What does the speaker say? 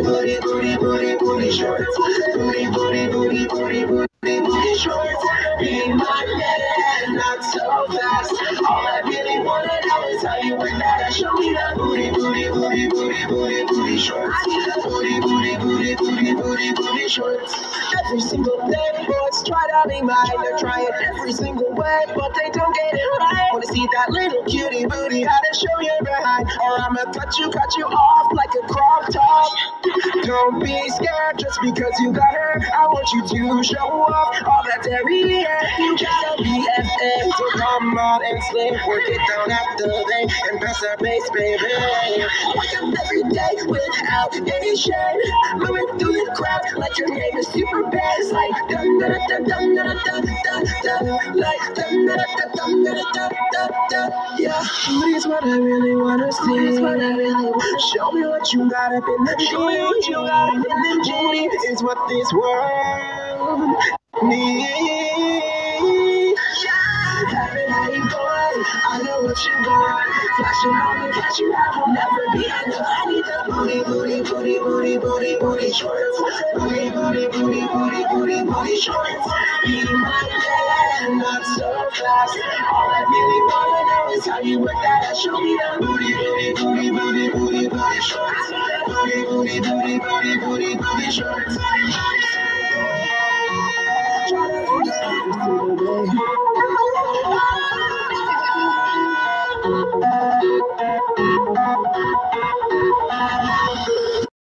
booty, booty, booty, booty shorts. Booty, booty, booty, booty, booty, booty shorts. Be my man, not so fast. All I really wanna know is how you work that and show me that booty, booty, booty, booty, booty, booty shorts. Booty, booty, booty, booty, booty, booty shorts. Every single day, boys try to be mine. They're trying every single way, but they don't get it right. Wanna see that little cutie booty, how to show you behind, or I'ma cut you off like a crop top. Don't be scared just because you got her. I want you to show off all that dairy. You gotta be FA, so come on and slay. Work it down at the vein and press that bass, baby. Wake up every day without any shame, moving through the crowd like your name is super bass, like dum da da dum da da da da, like dum da da dum da da da da. Yeah, booty's what I really wanna see. Show me what you got up in the booty. Booty is what this world needs. Have it how you going, I know what you want. Flashing on me, catch you out, will never be enough. I need that booty, booty, booty, booty, booty, booty shorts. Booty, booty, booty, booty, booty, booty shorts. Be my man, not so fast. All I really wanna know is how you work that and show me that booty, booty, booty, booty, booty, booty shorts. Booty, booty, booty, booty, booty, booty shorts. Try to do this every single day.